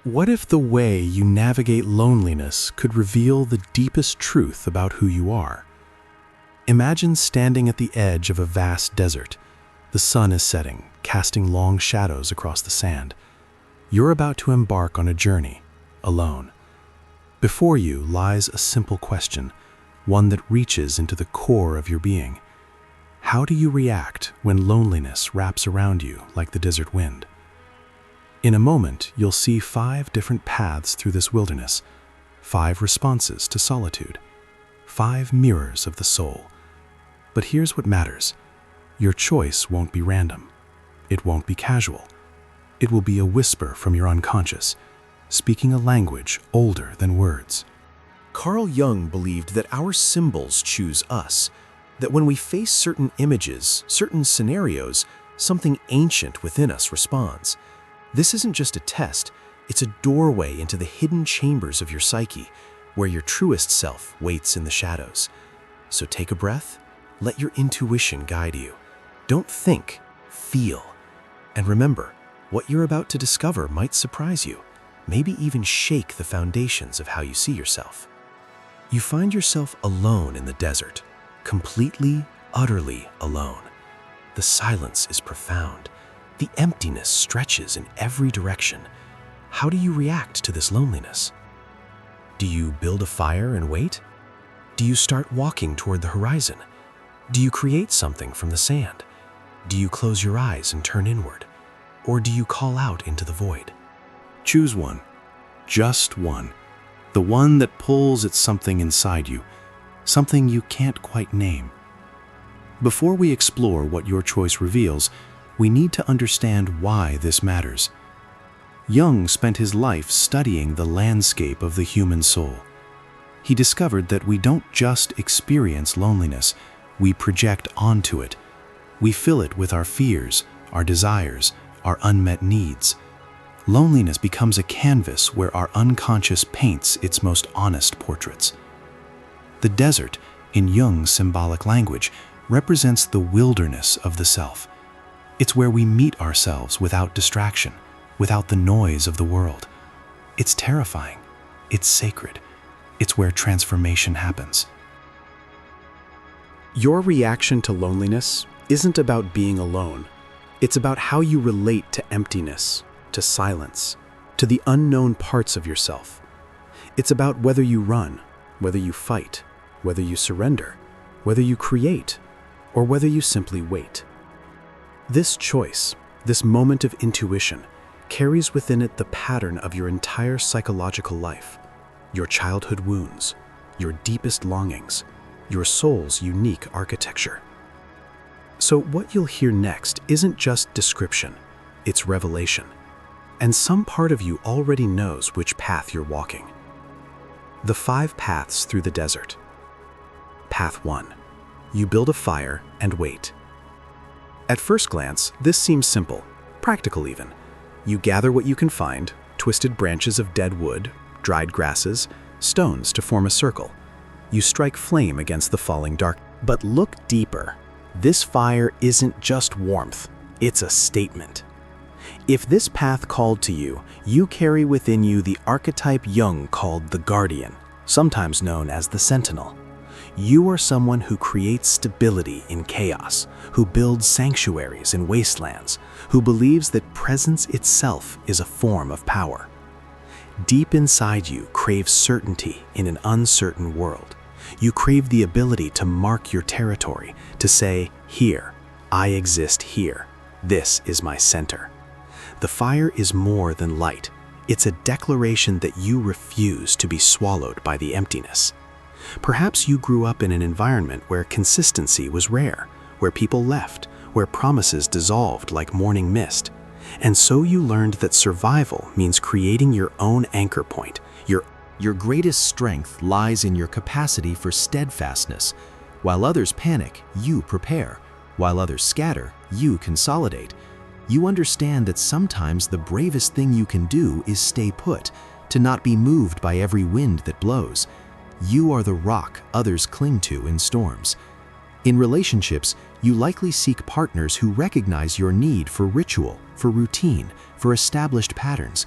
What if the way you navigate loneliness could reveal the deepest truth about who you are? Imagine standing at the edge of a vast desert. The sun is setting, casting long shadows across the sand. You're about to embark on a journey, alone. Before you lies a simple question, one that reaches into the core of your being. How do you react when loneliness wraps around you like the desert wind? In a moment, you'll see 5 different paths through this wilderness, 5 responses to solitude, 5 mirrors of the soul. But here's what matters. Your choice won't be random. It won't be casual. It will be a whisper from your unconscious, speaking a language older than words. Carl Jung believed that our symbols choose us, that when we face certain images, certain scenarios, something ancient within us responds. This isn't just a test, it's a doorway into the hidden chambers of your psyche, where your truest self waits in the shadows. So take a breath, let your intuition guide you. Don't think, feel. And remember, what you're about to discover might surprise you, maybe even shake the foundations of how you see yourself. You find yourself alone in the desert, completely, utterly alone. The silence is profound. The emptiness stretches in every direction. How do you react to this loneliness? Do you build a fire and wait? Do you start walking toward the horizon? Do you create something from the sand? Do you close your eyes and turn inward? Or do you call out into the void? Choose one, just one, the one that pulls at something inside you, something you can't quite name. Before we explore what your choice reveals, we need to understand why this matters. Jung spent his life studying the landscape of the human soul. He discovered that we don't just experience loneliness, we project onto it. We fill it with our fears, our desires, our unmet needs. Loneliness becomes a canvas where our unconscious paints its most honest portraits. The desert, in Jung's symbolic language, represents the wilderness of the self. It's where we meet ourselves without distraction, without the noise of the world. It's terrifying. It's sacred. It's where transformation happens. Your reaction to loneliness isn't about being alone. It's about how you relate to emptiness, to silence, to the unknown parts of yourself. It's about whether you run, whether you fight, whether you surrender, whether you create, or whether you simply wait. This choice, this moment of intuition, carries within it the pattern of your entire psychological life, your childhood wounds, your deepest longings, your soul's unique architecture. So what you'll hear next isn't just description, it's revelation. And some part of you already knows which path you're walking. The 5 paths through the desert. Path 1. You build a fire and wait. At first glance, this seems simple, practical even. You gather what you can find, twisted branches of dead wood, dried grasses, stones to form a circle. You strike flame against the falling dark. But look deeper. This fire isn't just warmth, it's a statement. If this path called to you, you carry within you the archetype Jung called the guardian, sometimes known as the Sentinel. You are someone who creates stability in chaos, who builds sanctuaries in wastelands, who believes that presence itself is a form of power. Deep inside you craves certainty in an uncertain world. You crave the ability to mark your territory, to say, here, I exist here. This is my center. The fire is more than light. It's a declaration that you refuse to be swallowed by the emptiness. Perhaps you grew up in an environment where consistency was rare, where people left, where promises dissolved like morning mist. And so you learned that survival means creating your own anchor point. Your greatest strength lies in your capacity for steadfastness. While others panic, you prepare. While others scatter, you consolidate. You understand that sometimes the bravest thing you can do is stay put, to not be moved by every wind that blows. You are the rock others cling to in storms. In relationships, you likely seek partners who recognize your need for ritual, for routine, for established patterns.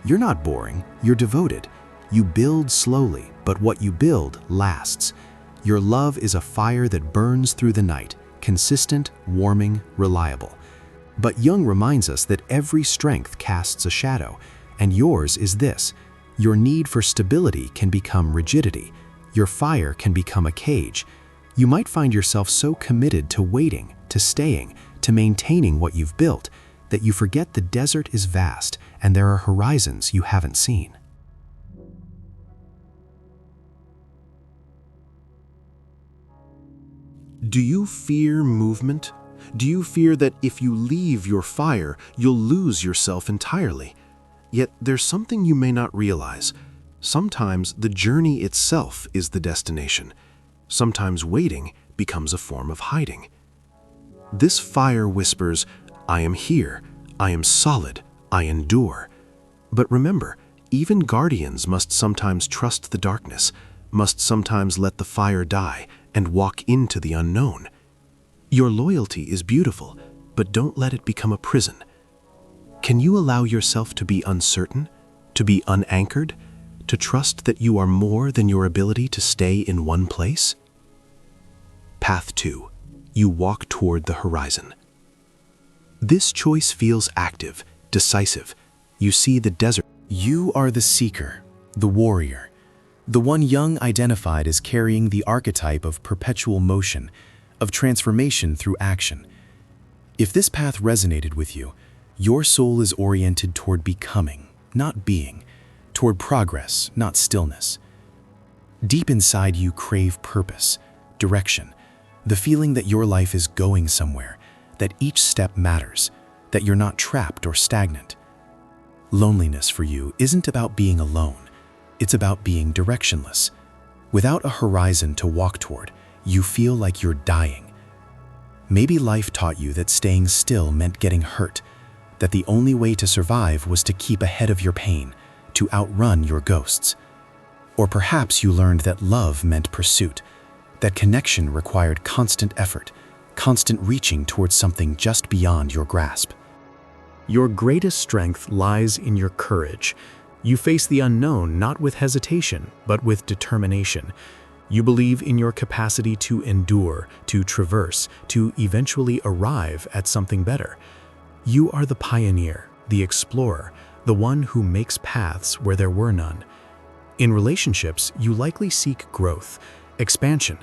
You're not boring, you're devoted. You build slowly, but what you build lasts. Your love is a fire that burns through the night, consistent, warming, reliable. But Jung reminds us that every strength casts a shadow, and yours is this. Your need for stability can become rigidity. Your fire can become a cage. You might find yourself so committed to waiting, to staying, to maintaining what you've built, that you forget the desert is vast and there are horizons you haven't seen. Do you fear movement? Do you fear that if you leave your fire, you'll lose yourself entirely? Yet there's something you may not realize. Sometimes the journey itself is the destination. Sometimes waiting becomes a form of hiding. This fire whispers, "I am here, I am solid, I endure." But remember, even guardians must sometimes trust the darkness, must sometimes let the fire die and walk into the unknown. Your loyalty is beautiful, but don't let it become a prison. Can you allow yourself to be uncertain, to be unanchored, to trust that you are more than your ability to stay in one place? Path 2. You walk toward the horizon. This choice feels active, decisive. You see the desert. You are the seeker, the warrior, the one Jung identified as carrying the archetype of perpetual motion, of transformation through action. If this path resonated with you, your soul is oriented toward becoming, not being, toward progress, not stillness. Deep inside you crave purpose, direction, the feeling that your life is going somewhere, that each step matters, that you're not trapped or stagnant. Loneliness for you isn't about being alone, it's about being directionless. Without a horizon to walk toward, you feel like you're dying. Maybe life taught you that staying still meant getting hurt, that the only way to survive was to keep ahead of your pain, to outrun your ghosts. Or perhaps you learned that love meant pursuit, that connection required constant effort, constant reaching towards something just beyond your grasp. Your greatest strength lies in your courage. You face the unknown not with hesitation, but with determination. You believe in your capacity to endure, to traverse, to eventually arrive at something better. You are the pioneer, the explorer, the one who makes paths where there were none. In relationships, you likely seek growth, expansion.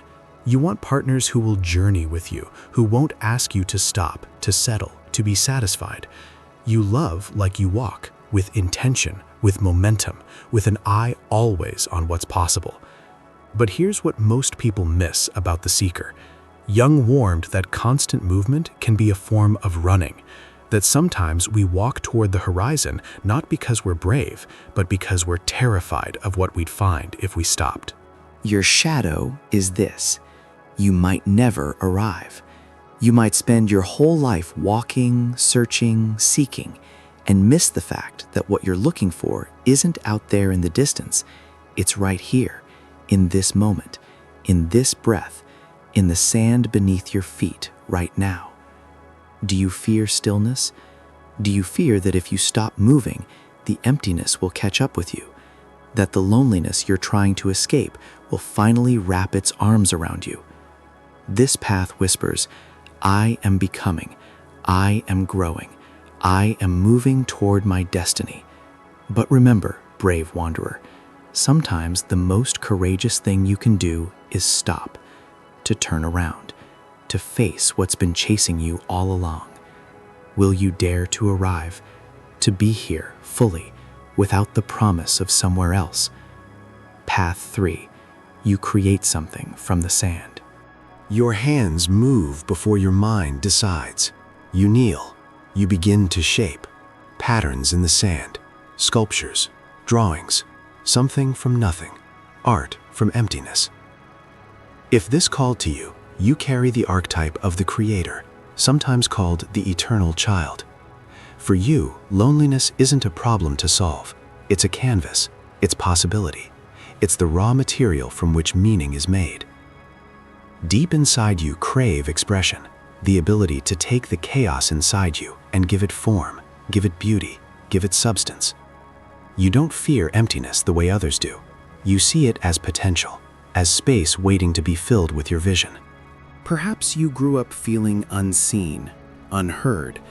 You want partners who will journey with you, who won't ask you to stop, to settle, to be satisfied. You love like you walk, with intention, with momentum, with an eye always on what's possible. But here's what most people miss about the seeker. Jung warned that constant movement can be a form of running, that sometimes we walk toward the horizon not because we're brave, but because we're terrified of what we'd find if we stopped. Your shadow is this. You might never arrive. You might spend your whole life walking, searching, seeking, and miss the fact that what you're looking for isn't out there in the distance. It's right here, in this moment, in this breath, in the sand beneath your feet right now. Do you fear stillness? Do you fear that if you stop moving, the emptiness will catch up with you? That the loneliness you're trying to escape will finally wrap its arms around you? This path whispers, I am becoming, I am growing, I am moving toward my destiny. But remember, brave wanderer, sometimes the most courageous thing you can do is stop, to turn around, to face what's been chasing you all along. Will you dare to arrive, to be here fully, without the promise of somewhere else? Path 3. You create something from the sand. Your hands move before your mind decides. You kneel. You begin to shape. Patterns in the sand. Sculptures. Drawings. Something from nothing. Art from emptiness. If this called to you, you carry the archetype of the creator, sometimes called the eternal child. For you, loneliness isn't a problem to solve. It's a canvas. It's possibility. It's the raw material from which meaning is made. Deep inside you crave expression, the ability to take the chaos inside you and give it form, give it beauty, give it substance. You don't fear emptiness the way others do. You see it as potential, as space waiting to be filled with your vision. Perhaps you grew up feeling unseen, unheard,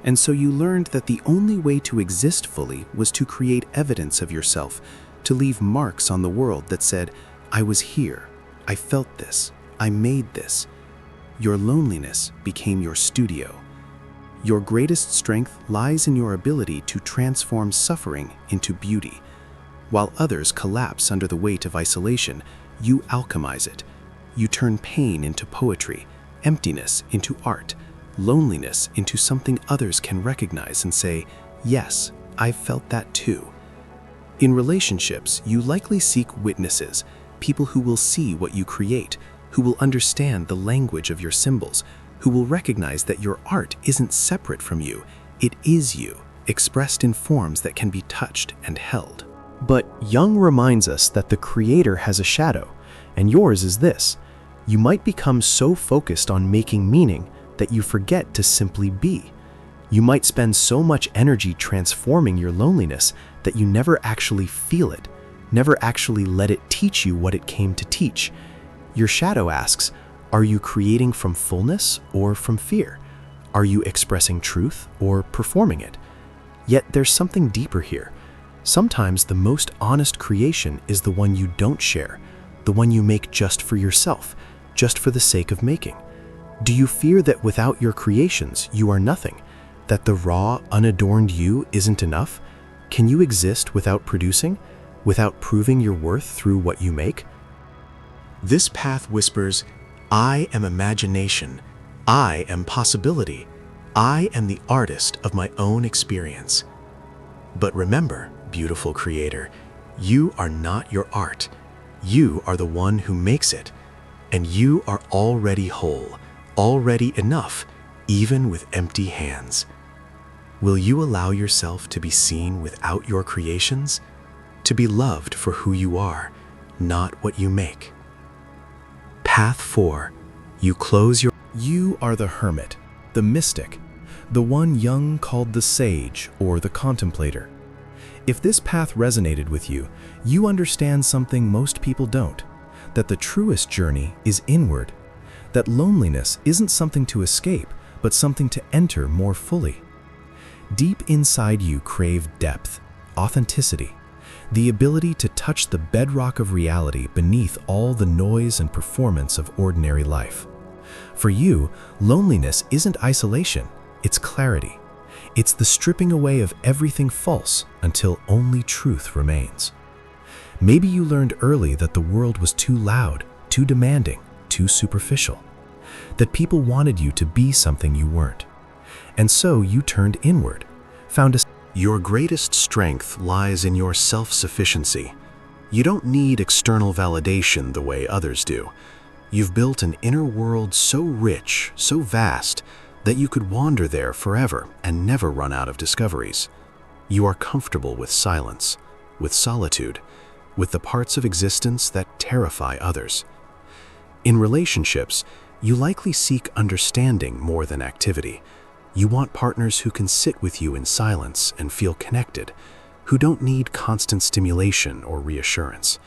and so you learned that the only way to exist fully was to create evidence of yourself, to leave marks on the world that said, "I was here, I felt this, I made this." Your loneliness became your studio. Your greatest strength lies in your ability to transform suffering into beauty. While others collapse under the weight of isolation, you alchemize it. You turn pain into poetry, emptiness into art, loneliness into something others can recognize and say, "Yes, I've felt that too." In relationships, you likely seek witnesses, people who will see what you create, who will understand the language of your symbols, who will recognize that your art isn't separate from you, it is you, expressed in forms that can be touched and held. But Jung reminds us that the creator has a shadow, and yours is this. You might become so focused on making meaning that you forget to simply be. You might spend so much energy transforming your loneliness that you never actually feel it, never actually let it teach you what it came to teach. Your shadow asks, are you creating from fullness or from fear? Are you expressing truth or performing it? Yet there's something deeper here. Sometimes the most honest creation is the one you don't share, the one you make just for yourself, just for the sake of making. Do you fear that without your creations, you are nothing? That the raw, unadorned you isn't enough? Can you exist without producing, without proving your worth through what you make? This path whispers, I am imagination, I am possibility, I am the artist of my own experience. But remember, beautiful creator, you are not your art. You are the one who makes it, and you are already whole, already enough, even with empty hands. Will you allow yourself to be seen without your creations? To be loved for who you are, not what you make? Path 4. You close your... You are the hermit, the mystic, the one Jung called the sage or the contemplator. If this path resonated with you, you understand something most people don't, that the truest journey is inward, that loneliness isn't something to escape, but something to enter more fully. Deep inside you crave depth, authenticity, the ability to touch the bedrock of reality beneath all the noise and performance of ordinary life. For you, loneliness isn't isolation, it's clarity. It's the stripping away of everything false until only truth remains. Maybe you learned early that the world was too loud, too demanding, too superficial, that people wanted you to be something you weren't. And so you turned inward, found a... Your greatest strength lies in your self-sufficiency. You don't need external validation the way others do. You've built an inner world so rich, so vast, that you could wander there forever and never run out of discoveries. You are comfortable with silence, with solitude, with the parts of existence that terrify others. In relationships, you likely seek understanding more than activity. You want partners who can sit with you in silence and feel connected, who don't need constant stimulation or reassurance,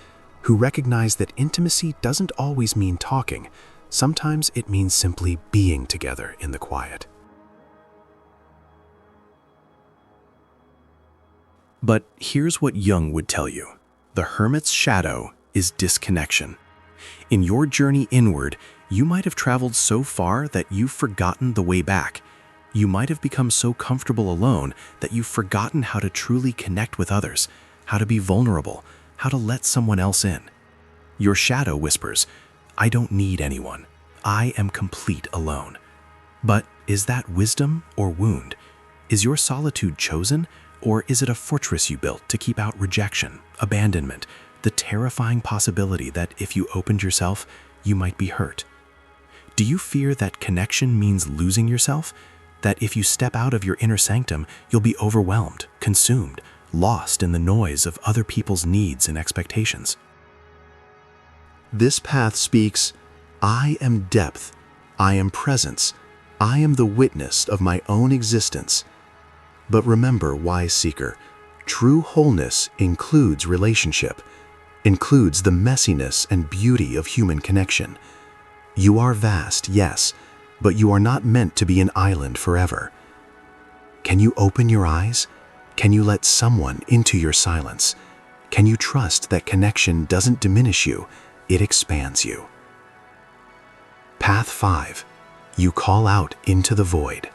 who recognize that intimacy doesn't always mean talking. Sometimes it means simply being together in the quiet. But here's what Jung would tell you. The hermit's shadow is disconnection. In your journey inward, you might have traveled so far that you've forgotten the way back. You might have become so comfortable alone that you've forgotten how to truly connect with others, how to be vulnerable, how to let someone else in. Your shadow whispers, I don't need anyone. I am complete alone. But is that wisdom or wound? Is your solitude chosen, or is it a fortress you built to keep out rejection, abandonment, the terrifying possibility that if you opened yourself, you might be hurt? Do you fear that connection means losing yourself? That if you step out of your inner sanctum, you'll be overwhelmed, consumed, lost in the noise of other people's needs and expectations? This path speaks, I am depth, I am presence, I am the witness of my own existence. But remember, wise seeker, True wholeness includes relationship, includes the messiness and beauty of human connection. You are vast, yes, but you are not meant to be an island forever. Can you open your eyes? Can you let someone into your silence? Can you trust that connection doesn't diminish you, it expands you? Path 5. You call out into the void.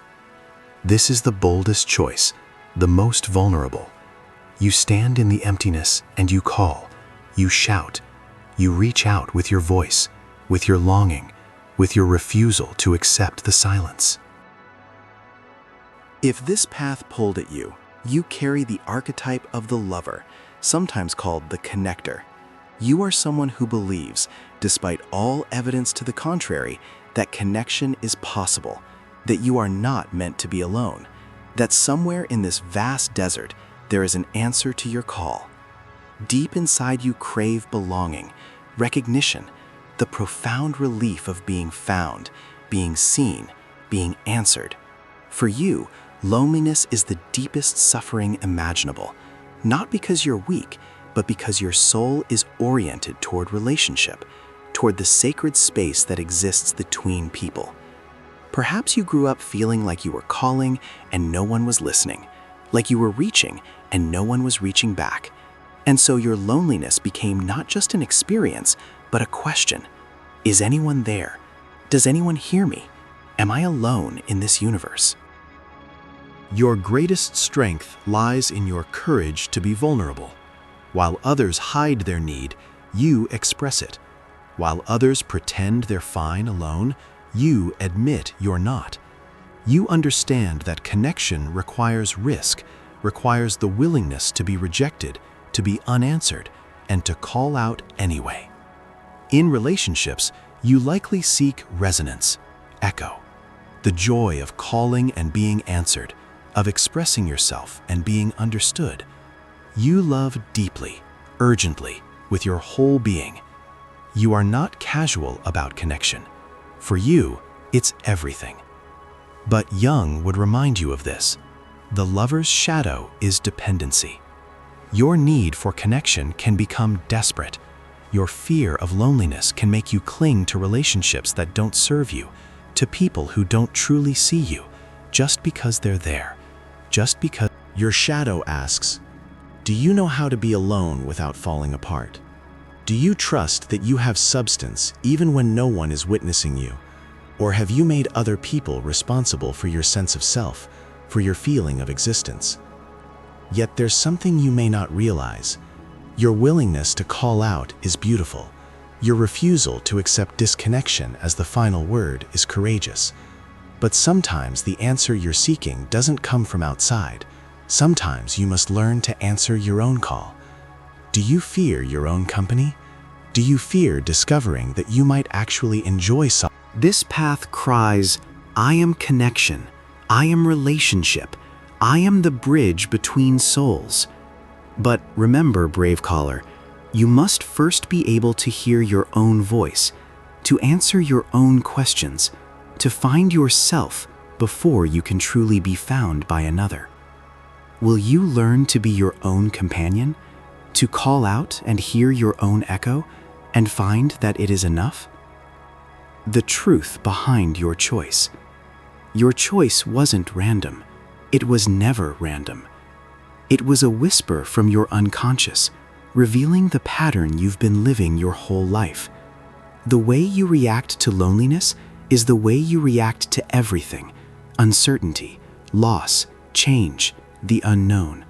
This is the boldest choice, the most vulnerable. You stand in the emptiness and you call, you shout, you reach out with your voice, with your longing, with your refusal to accept the silence. If this path pulled at you, you carry the archetype of the lover, sometimes called the connector. You are someone who believes, despite all evidence to the contrary, that connection is possible, that you are not meant to be alone, that somewhere in this vast desert there is an answer to your call. Deep inside you crave belonging, recognition, the profound relief of being found, being seen, being answered. For you, loneliness is the deepest suffering imaginable, not because you're weak, but because your soul is oriented toward relationship, toward the sacred space that exists between people. Perhaps you grew up feeling like you were calling and no one was listening, like you were reaching and no one was reaching back. And so your loneliness became not just an experience, but a question. Is anyone there? Does anyone hear me? Am I alone in this universe? Your greatest strength lies in your courage to be vulnerable. While others hide their need, you express it. While others pretend they're fine alone, you admit you're not. You understand that connection requires risk, requires the willingness to be rejected, to be unanswered, and to call out anyway. In relationships, you likely seek resonance, echo, the joy of calling and being answered, of expressing yourself and being understood. You love deeply, urgently, with your whole being. You are not casual about connection. For you, it's everything. But Jung would remind you of this. The lover's shadow is dependency. Your need for connection can become desperate. Your fear of loneliness can make you cling to relationships that don't serve you, to people who don't truly see you, just because they're there, just because. Your shadow asks, do you know how to be alone without falling apart? Do you trust that you have substance even when no one is witnessing you? Or have you made other people responsible for your sense of self, for your feeling of existence? Yet there's something you may not realize. Your willingness to call out is beautiful. Your refusal to accept disconnection as the final word is courageous. But sometimes the answer you're seeking doesn't come from outside. Sometimes you must learn to answer your own call. Do you fear your own company? Do you fear discovering that you might actually enjoy something? This path cries, I am connection, I am relationship, I am the bridge between souls. But remember, brave caller, you must first be able to hear your own voice, to answer your own questions, to find yourself before you can truly be found by another. Will you learn to be your own companion, to call out and hear your own echo, and find that it is enough? The truth behind your choice. Your choice wasn't random. It was never random. It was a whisper from your unconscious, revealing the pattern you've been living your whole life. The way you react to loneliness is the way you react to everything: uncertainty, loss, change, the unknown.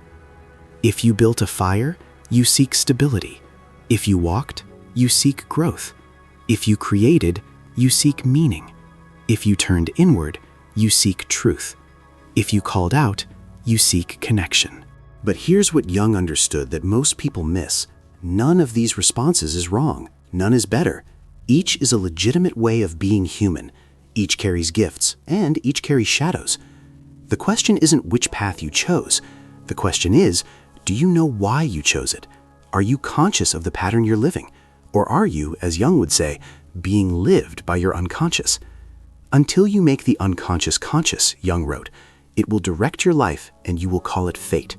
If you built a fire, you seek stability. If you walked, you seek growth. If you created, you seek meaning. If you turned inward, you seek truth. If you called out, you seek connection. But here's what Jung understood that most people miss. None of these responses is wrong. None is better. Each is a legitimate way of being human. Each carries gifts, and each carries shadows. The question isn't which path you chose. The question is, do you know why you chose it? Are you conscious of the pattern you're living? Or are you, as Jung would say, being lived by your unconscious? Until you make the unconscious conscious, Jung wrote, it will direct your life and you will call it fate.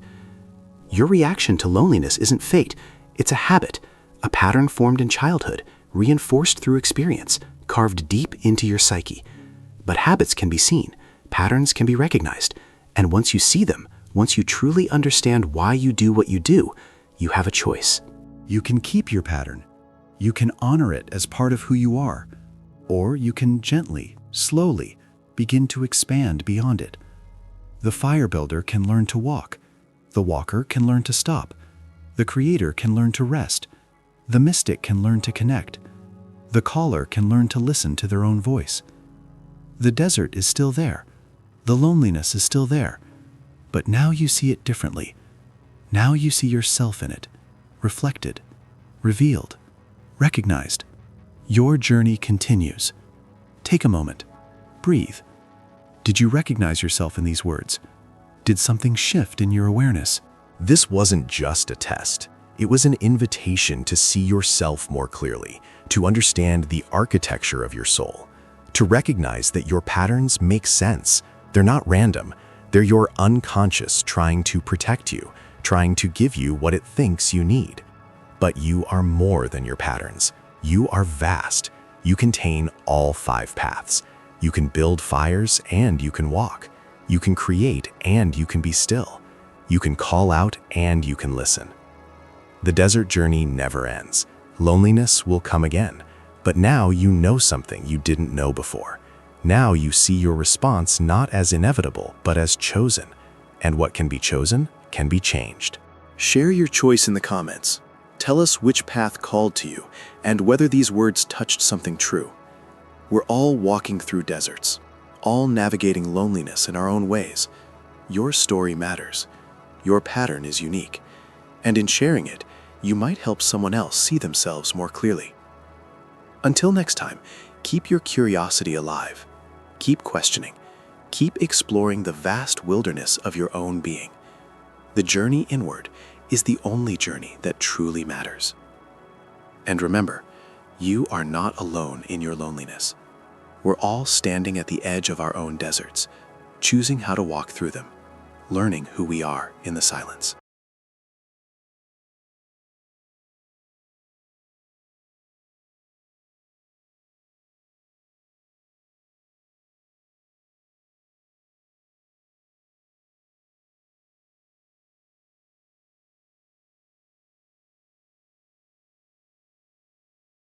Your reaction to loneliness isn't fate, it's a habit, a pattern formed in childhood, reinforced through experience, carved deep into your psyche. But habits can be seen, patterns can be recognized, and once you see them, once you truly understand why you do what you do, you have a choice. You can keep your pattern. You can honor it as part of who you are, or you can gently, slowly, begin to expand beyond it. The fire builder can learn to walk. The walker can learn to stop. The creator can learn to rest. The mystic can learn to connect. The caller can learn to listen to their own voice. The desert is still there. The loneliness is still there. But now you see it differently. Now you see yourself in it, reflected, revealed, recognized. Your journey continues. Take a moment. Breathe. Did you recognize yourself in these words? Did something shift in your awareness? This wasn't just a test. It was an invitation to see yourself more clearly, to understand the architecture of your soul, to recognize that your patterns make sense. They're not random. They're your unconscious trying to protect you, trying to give you what it thinks you need. But you are more than your patterns. You are vast. You contain all 5 paths. You can build fires and you can walk. You can create and you can be still. You can call out and you can listen. The desert journey never ends. Loneliness will come again. But now you know something you didn't know before. Now you see your response not as inevitable, but as chosen. And what can be chosen can be changed. Share your choice in the comments. Tell us which path called to you and whether these words touched something true. We're all walking through deserts, all navigating loneliness in our own ways. Your story matters. Your pattern is unique. And in sharing it, you might help someone else see themselves more clearly. Until next time, keep your curiosity alive. Keep questioning. Keep exploring the vast wilderness of your own being. The journey inward is the only journey that truly matters. And remember, you are not alone in your loneliness. We're all standing at the edge of our own deserts, choosing how to walk through them, learning who we are in the silence.